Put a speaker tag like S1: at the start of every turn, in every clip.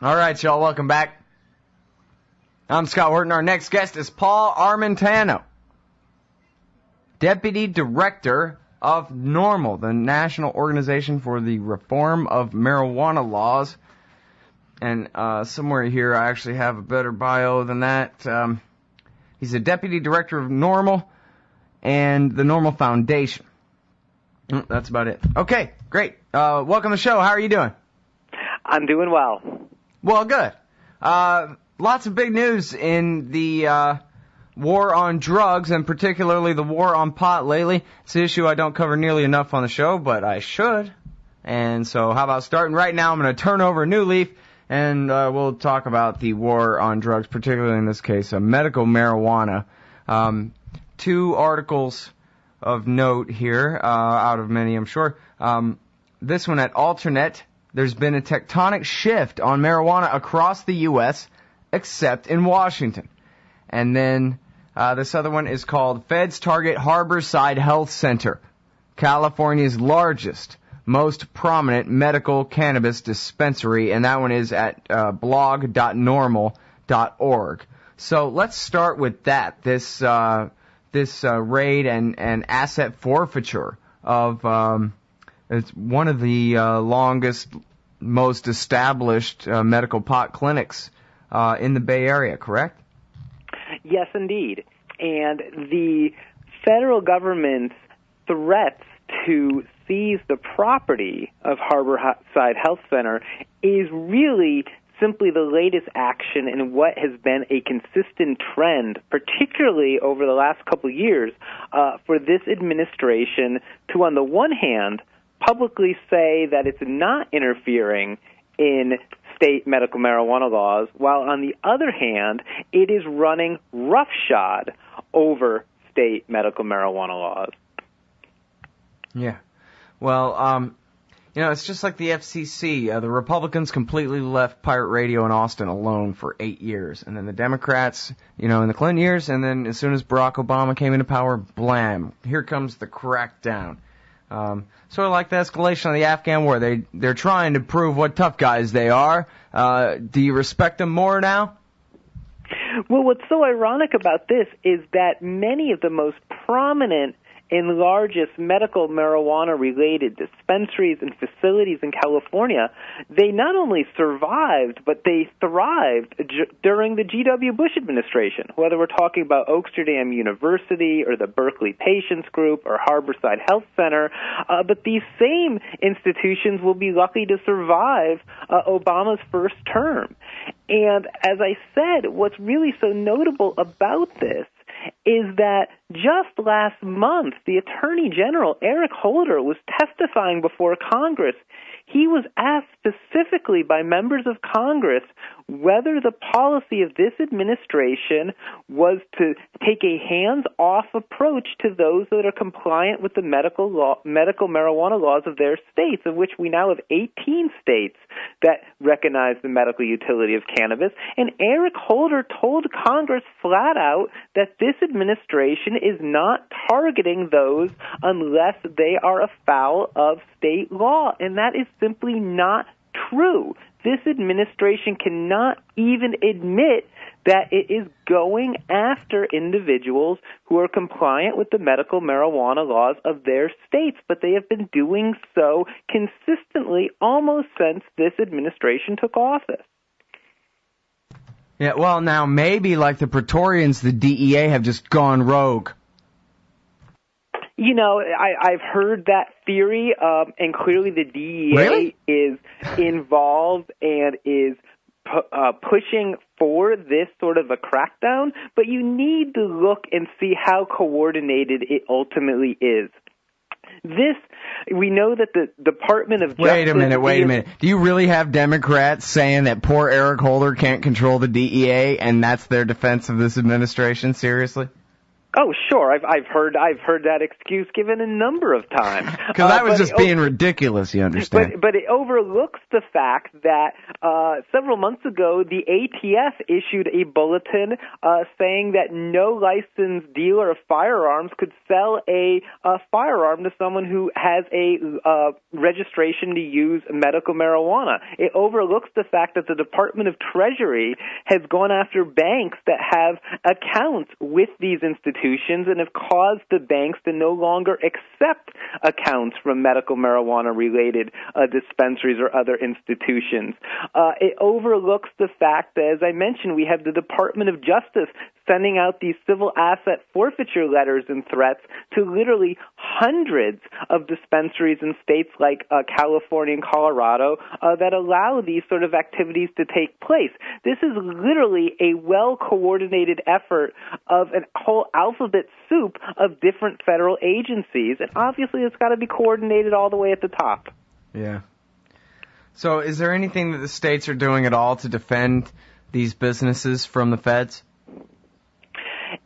S1: All right, y'all, welcome back. I'm Scott Horton. Our next guest is Paul Armentano, Deputy Director of NORML, the National Organization for the Reform of Marijuana Laws. And somewhere here I actually have a better bio than that. He's a Deputy Director of NORML and the NORML Foundation. That's about it. Okay, great. Welcome to the show. How are you doing?
S2: I'm doing well.
S1: Well, good. Lots of big news in the war on drugs, and particularly the war on pot lately. It's an issue I don't cover nearly enough on the show, but I should. And so how about starting right now? I'm going to turn over a new leaf, and we'll talk about the war on drugs, particularly in this case, medical marijuana. Two articles of note here, out of many, I'm sure. This one at Alternate. There's been a tectonic shift on marijuana across the U.S., except in Washington. And then this other one is called Feds Target Harborside Health Center, California's largest, most prominent medical cannabis dispensary, and that one is at blog.normal.org. So let's start with that, this raid and asset forfeiture of it's one of the longest, most established medical pot clinics in the Bay Area, correct?
S2: Yes, indeed. And the federal government's threats to seize the property of Harborside Health Center is really simply the latest action in what has been a consistent trend, particularly over the last couple of years, for this administration to, on the one hand, publicly say that it's not interfering in state medical marijuana laws, while on the other hand, it is running roughshod over state medical marijuana laws.
S1: Yeah. Well, it's just like the FCC. The Republicans completely left pirate radio in Austin alone for 8 years. And then the Democrats, in the Clinton years, and then as soon as Barack Obama came into power, blam, here comes the crackdown. Sort of like the escalation of the Afghan war. They're trying to prove what tough guys they are. Do you respect them more now?
S2: Well, what's so ironic about this is that many of the most prominent and largest medical marijuana-related dispensaries and facilities in California, they not only survived, but they thrived during the G.W. Bush administration, whether we're talking about Oaksterdam University or the Berkeley Patients Group or Harborside Health Center. But these same institutions will be lucky to survive Obama's first term. And as I said, what's really so notable about this is that just last month, the Attorney General, Eric Holder, was testifying before Congress. He was asked specifically by members of Congress whether the policy of this administration was to take a hands-off approach to those that are compliant with the medical marijuana laws of their states, of which we now have 18 states that recognize the medical utility of cannabis. And Eric Holder told Congress flat out that this administration is not targeting those unless they are afoul of state law, and that is simply not true. This administration cannot even admit that it is going after individuals who are compliant with the medical marijuana laws of their states, but they have been doing so consistently almost since this administration took office.
S1: Yeah, well, now maybe like the Praetorians, the DEA have just gone rogue.
S2: I've heard that theory, and clearly the DEA
S1: Really?
S2: is involved and is pushing for this sort of a crackdown, but you need to look and see how coordinated it ultimately is. We know that the Department of Justice...
S1: Wait a minute. Do you really have Democrats saying that poor Eric Holder can't control the DEA, and that's their defense of this administration? Seriously?
S2: Oh, sure. I've heard that excuse given a number of times.
S1: Because that was just being ridiculous, you understand.
S2: But it overlooks the fact that several months ago, the ATF issued a bulletin saying that no licensed dealer of firearms could sell a firearm to someone who has a registration to use medical marijuana. It overlooks the fact that the Department of Treasury has gone after banks that have accounts with these institutions and have caused the banks to no longer accept accounts from medical marijuana-related dispensaries or other institutions. It overlooks the fact that, as I mentioned, we have the Department of Justice sending out these civil asset forfeiture letters and threats to literally hundreds of dispensaries in states like California and Colorado that allow these sort of activities to take place. This is literally a well-coordinated effort of a whole alphabet soup of different federal agencies, and obviously it's got to be coordinated all the way at the top.
S1: Yeah. So is there anything that the states are doing at all to defend these businesses from the feds?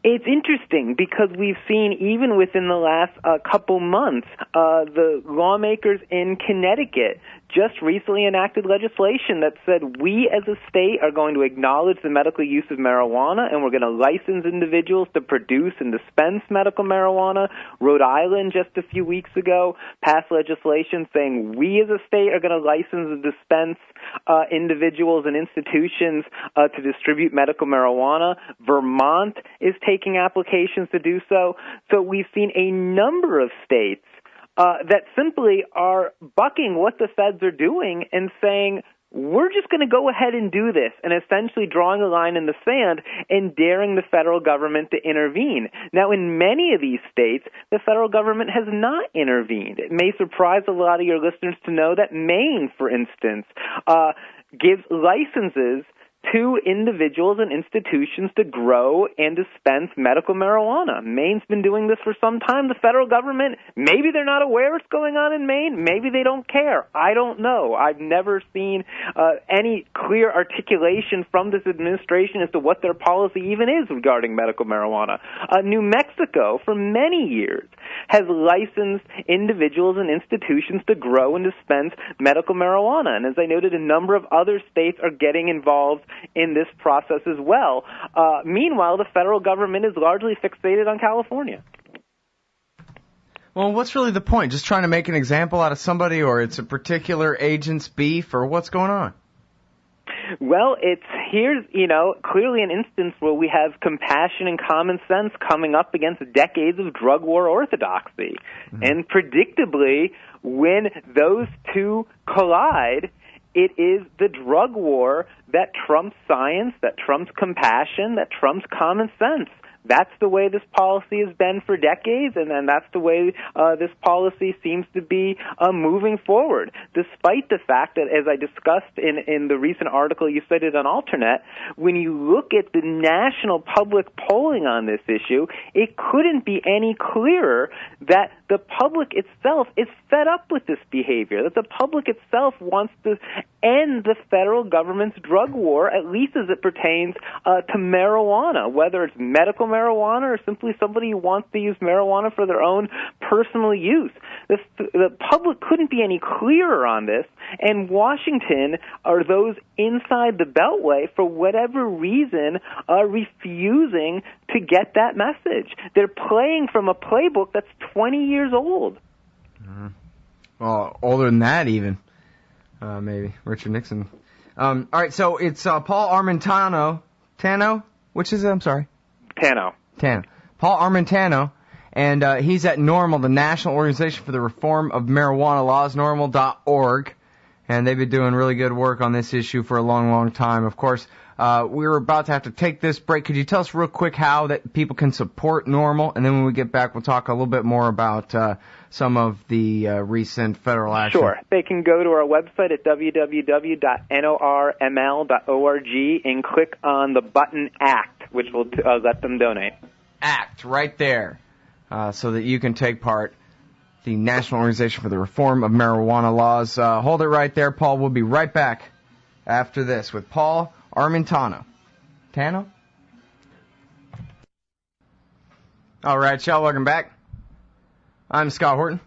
S2: It's interesting because we've seen, even within the last couple months, the lawmakers in Connecticut just recently enacted legislation that said we as a state are going to acknowledge the medical use of marijuana, and we're going to license individuals to produce and dispense medical marijuana. Rhode Island just a few weeks ago passed legislation saying we as a state are going to license and dispense individuals and institutions to distribute medical marijuana. Vermont is taking applications to do so. So we've seen a number of states that simply are bucking what the feds are doing and saying, we're just going to go ahead and do this, and essentially drawing a line in the sand and daring the federal government to intervene. Now, in many of these states, the federal government has not intervened. It may surprise a lot of your listeners to know that Maine, for instance, gives licenses to individuals and institutions to grow and dispense medical marijuana. Maine's been doing this for some time. The federal government, maybe they're not aware what's going on in Maine. Maybe they don't care. I don't know. I've never seen any clear articulation from this administration as to what their policy even is regarding medical marijuana. New Mexico, for many years, has licensed individuals and institutions to grow and dispense medical marijuana. And as I noted, a number of other states are getting involved in this process as well. Meanwhile, the federal government is largely fixated on California.
S1: Well, what's really the point? Just trying to make an example out of somebody, or it's a particular agent's beef, or what's going on?
S2: Well, here's clearly an instance where we have compassion and common sense coming up against decades of drug war orthodoxy. Mm-hmm. And predictably, when those two collide, it is the drug war that trumps science, that trumps compassion, that trumps common sense. That's the way this policy has been for decades, and then that's the way this policy seems to be moving forward, despite the fact that, as I discussed in the recent article you cited on Alternet, when you look at the national public polling on this issue, it couldn't be any clearer that the public itself is fed up with this behavior, that the public itself wants to end the federal government's drug war, at least as it pertains to marijuana, whether it's medical marijuana or simply somebody who wants to use marijuana for their own personal use. The public couldn't be any clearer on this, and Washington, or those inside the Beltway, for whatever reason, are refusing to get that message. They're playing from a playbook that's 20 years old.
S1: Mm-hmm. Well, older than that even. Maybe. Richard Nixon. All right, so it's Paul Armentano. Tano? Which is it? I'm sorry.
S2: Tano.
S1: Paul Armentano, and he's at NORML, the National Organization for the Reform of Marijuana Laws, normal.org, and they've been doing really good work on this issue for a long, long time. Of course, we were about to have to take this break. Could you tell us real quick how that people can support NORML? And then when we get back, we'll talk a little bit more about some of the recent federal action.
S2: Sure. They can go to our website at www.norml.org and click on the button ACT, which will let them donate.
S1: ACT, right there, so that you can take part. The National Organization for the Reform of Marijuana Laws. Hold it right there, Paul. We'll be right back after this with Paul Armentano. Tano? All right, y'all, welcome back. I'm Scott Horton.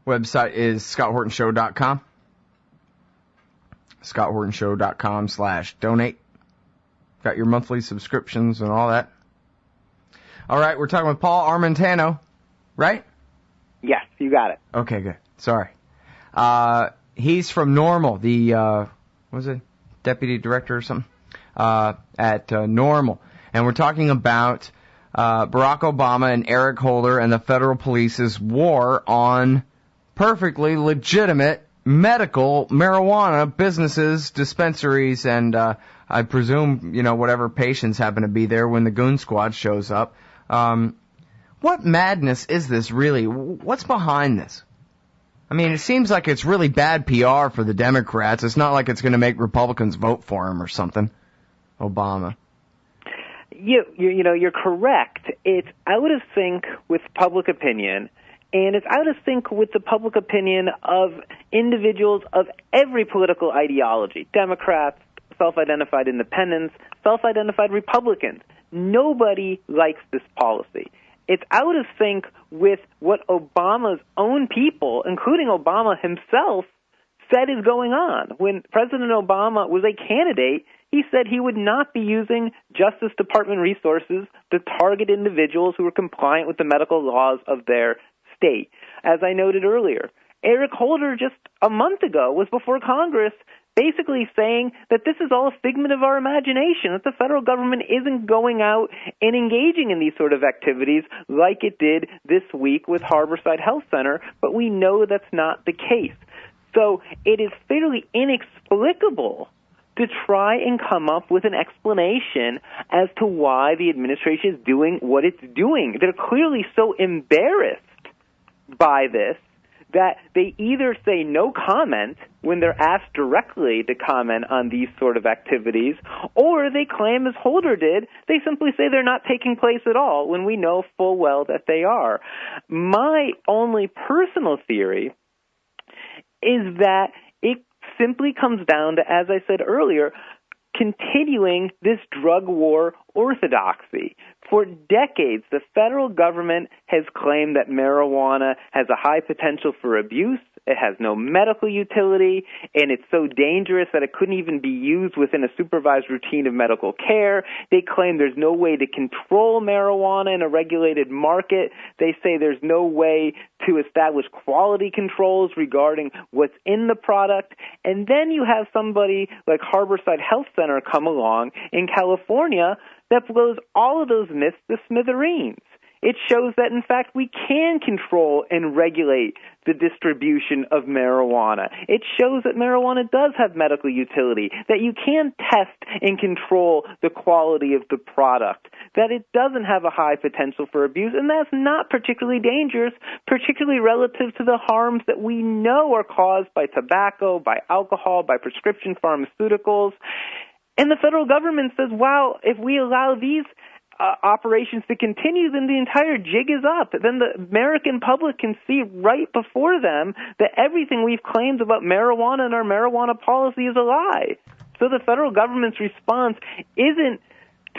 S1: Website is scotthortonshow.com. scotthortonshow.com/donate. Got your monthly subscriptions and all that. All right, we're talking with Paul Armentano, right?
S2: Yes, you got it.
S1: Okay, good. Sorry. He's from Normal, the, what was it, deputy director or something, at Normal. And we're talking about Barack Obama and Eric Holder and the federal police's war on perfectly legitimate medical marijuana businesses, dispensaries, and I presume, whatever patients happen to be there when the goon squad shows up. What madness is this really? What's behind this? I mean, it seems like it's really bad PR for the Democrats. It's not like it's going to make Republicans vote for him or something. Obama.
S2: You're correct. It's out of sync with public opinion, and it's out of sync with the public opinion of individuals of every political ideology. Democrats, self-identified independents, self-identified Republicans. Nobody likes this policy. It's out of sync with what Obama's own people, including Obama himself, said is going on. When President Obama was a candidate, he said he would not be using Justice Department resources to target individuals who were compliant with the medical laws of their state. As I noted earlier, Eric Holder just a month ago was before Congress basically saying that this is all a figment of our imagination, that the federal government isn't going out and engaging in these sort of activities like it did this week with Harborside Health Center, but we know that's not the case. So it is fairly inexplicable to try and come up with an explanation as to why the administration is doing what it's doing. They're clearly so embarrassed by this that they either say no comment when they're asked directly to comment on these sort of activities, or they claim, as Holder did, they simply say they're not taking place at all when we know full well that they are. My only personal theory is that it simply comes down to, as I said earlier, continuing this drug war orthodoxy. For decades, the federal government has claimed that marijuana has a high potential for abuse, it has no medical utility, and it's so dangerous that it couldn't even be used within a supervised routine of medical care. They claim there's no way to control marijuana in a regulated market. They say there's no way to establish quality controls regarding what's in the product. And then you have somebody like Harborside Health Center come along in California that blows all of those myths to smithereens. It shows that, in fact, we can control and regulate the distribution of marijuana. It shows that marijuana does have medical utility, that you can test and control the quality of the product, that it doesn't have a high potential for abuse, and that's not particularly dangerous, particularly relative to the harms that we know are caused by tobacco, by alcohol, by prescription pharmaceuticals. And the federal government says, wow, if we allow these operations to continue, then the entire jig is up. Then the American public can see right before them that everything we've claimed about marijuana and our marijuana policy is a lie. So the federal government's response isn't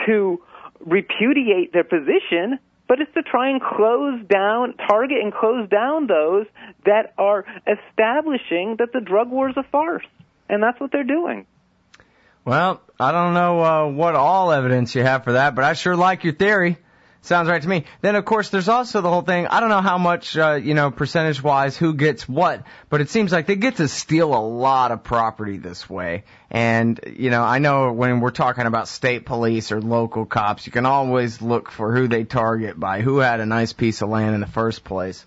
S2: to repudiate their position, but it's to try and target and close down those that are establishing that the drug war is a farce. And that's what they're doing.
S1: Well, I don't know what all evidence you have for that, but I sure like your theory. Sounds right to me. Then, of course, there's also the whole thing. I don't know how much, percentage-wise, who gets what, but it seems like they get to steal a lot of property this way. And, I know when we're talking about state police or local cops, you can always look for who they target by, who had a nice piece of land in the first place.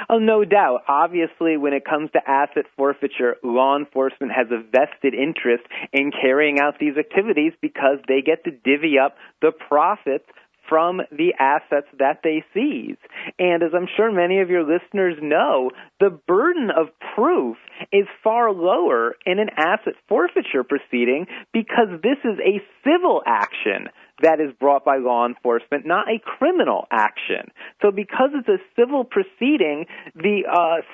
S2: Oh, no doubt. Obviously, when it comes to asset forfeiture, law enforcement has a vested interest in carrying out these activities because they get to divvy up the profits from the assets that they seize. And as I'm sure many of your listeners know, the burden of proof is far lower in an asset forfeiture proceeding because this is a civil action. that is brought by law enforcement, not a criminal action. So because it's a civil proceeding, the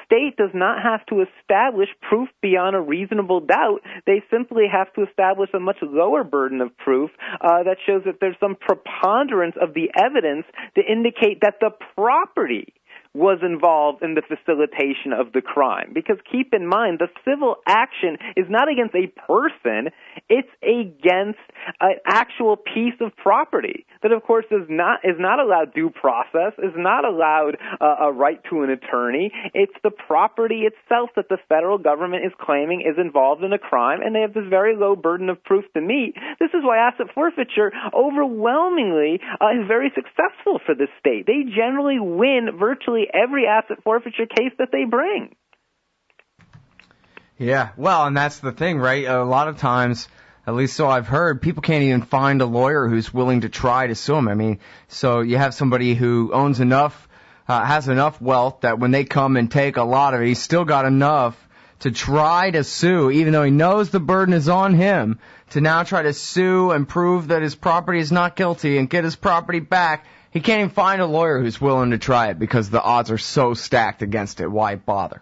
S2: state does not have to establish proof beyond a reasonable doubt. They simply have to establish a much lower burden of proof that shows that there's some preponderance of the evidence to indicate that the property was involved in the facilitation of the crime. Because keep in mind, the civil action is not against a person, it's against an actual piece of property that, of course, is not allowed due process, is not allowed a right to an attorney. It's the property itself that the federal government is claiming is involved in a crime, and they have this very low burden of proof to meet. This is why asset forfeiture overwhelmingly is very successful for the state. They generally win virtually every asset forfeiture case that they bring.
S1: Yeah, well, and that's the thing, right? A lot of times, at least so I've heard, people can't even find a lawyer who's willing to try to sue them. I mean, so you have somebody who owns enough, has enough wealth that when they come and take a lot of it, he's still got enough to try to sue, even though he knows the burden is on him, to now try to sue and prove that his property is not guilty and get his property back. He can't even find a lawyer who's willing to try it because the odds are so stacked against it. Why bother?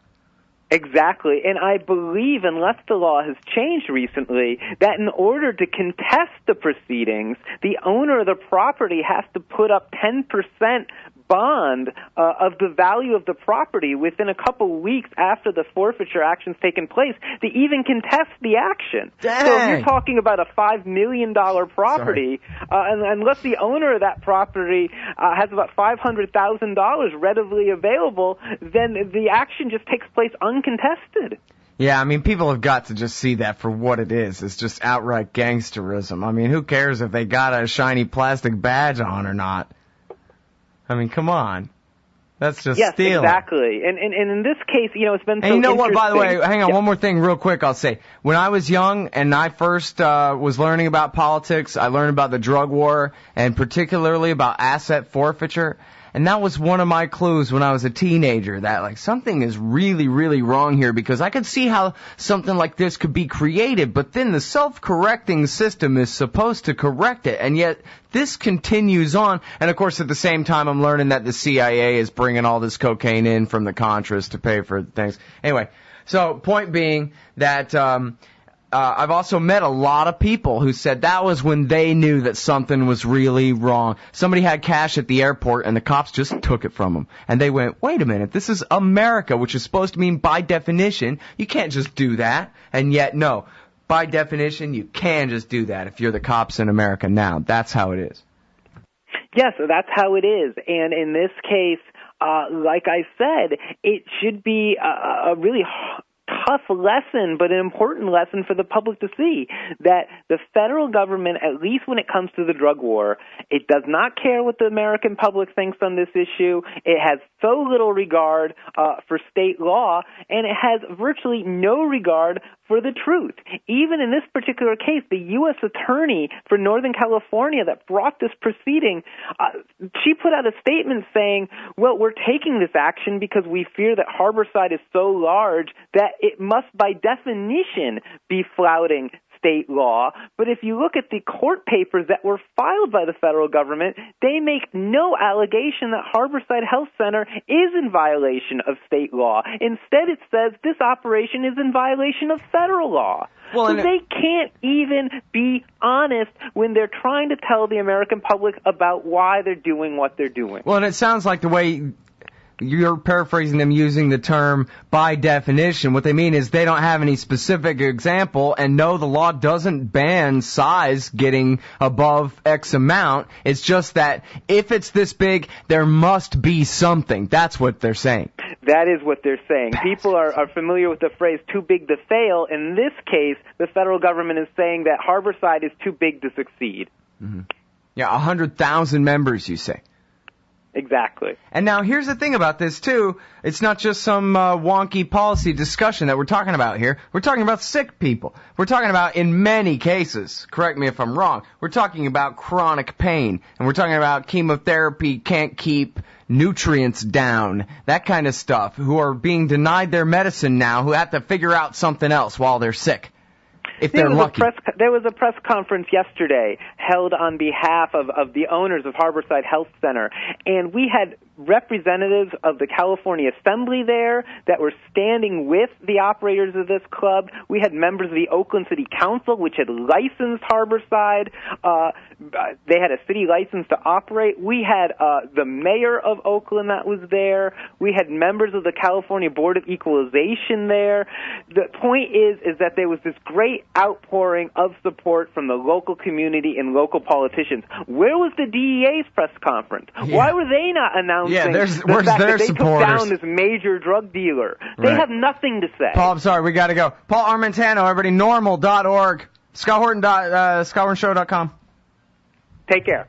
S2: Exactly. And I believe, unless the law has changed recently, that in order to contest the proceedings, the owner of the property has to put up 10% bond of the value of the property within a couple weeks after the forfeiture action's taken place to even contest the action.
S1: Dang.
S2: So if you're talking about a $5 million property, and unless the owner of that property has about $500,000 readily available, then the action just takes place uncontested.
S1: Yeah, I mean, people have got to just see that for what it is. It's just outright gangsterism. I mean, who cares if they got a shiny plastic badge on or not? I mean, come on. That's just stealing.
S2: Yes, exactly. And in this case, it's been so
S1: And you know what, by the way, hang on,
S2: Yeah.
S1: one more thing real quick I'll say. When I was young and I first was learning about politics, I learned about the drug war and particularly about asset forfeiture. And that was one of my clues when I was a teenager, that like something is really, really wrong here, because I could see how something like this could be created, but then the self-correcting system is supposed to correct it, and yet this continues on. And of course, at the same time, I'm learning that the CIA is bringing all this cocaine in from the Contras to pay for things. Anyway, so point being that I've also met a lot of people who said that was when they knew that something was really wrong. Somebody had cash at the airport and the cops just took it from them. And they went, wait a minute, this is America, which is supposed to mean by definition, you can't just do that. And yet, no, by definition, you can just do that if you're the cops in America now. That's how it is.
S2: Yes, that's how it is. And in this case, like I said, it should be a really tough lesson, but an important lesson for the public to see, that the federal government, at least when it comes to the drug war, it does not care what the American public thinks on this issue. It has so little regard for state law, and it has virtually no regard for the truth. Even in this particular case, the U.S. attorney for Northern California that brought this proceeding, she put out a statement saying, well, we're taking this action because we fear that Harborside is so large that it must by definition be flouting state law. But if you look at the court papers that were filed by the federal government, they make no allegation that Harborside Health Center is in violation of state law. Instead, it says this operation is in violation of federal law.
S1: Well,
S2: so they can't even be honest when they're trying to tell the American public about why they're doing what they're doing.
S1: Well, and it sounds like the way you're paraphrasing them using the term by definition. What they mean is they don't have any specific example, and no, the law doesn't ban size getting above X amount. It's just that if it's this big, there must be something. That's what they're saying.
S2: That is what they're saying. People are familiar with the phrase too big to fail. In this case, the federal government is saying that Harborside is too big to succeed.
S1: Mm-hmm. Yeah, 100,000 members, you say.
S2: Exactly.
S1: And now here's the thing about this, too. It's not just some wonky policy discussion that we're talking about here. We're talking about sick people. We're talking about, in many cases, correct me if I'm wrong, we're talking about chronic pain. And we're talking about chemotherapy can't keep nutrients down, that kind of stuff, who are being denied their medicine now, who have to figure out something else while they're sick. if they're lucky.
S2: There was a press conference yesterday held on behalf of the owners of Harborside Health Center, and we had representatives of the California Assembly there that were standing with the operators of this club. We had members of the Oakland City Council, which had licensed Harborside. They had a city license to operate. We had the mayor of Oakland that was there. We had members of the California Board of Equalization there. The point is that there was this great outpouring of support from the local community and local politicians. Where was the DEA's press conference?
S1: Yeah.
S2: Why were they not announcing
S1: where's
S2: the fact
S1: their
S2: that they
S1: supporters?
S2: took down this major drug dealer? They have nothing to say.
S1: Paul, I'm sorry, we got to go. Paul Armentano, everybody, normal.org, ScottHorton.com.
S2: Take care.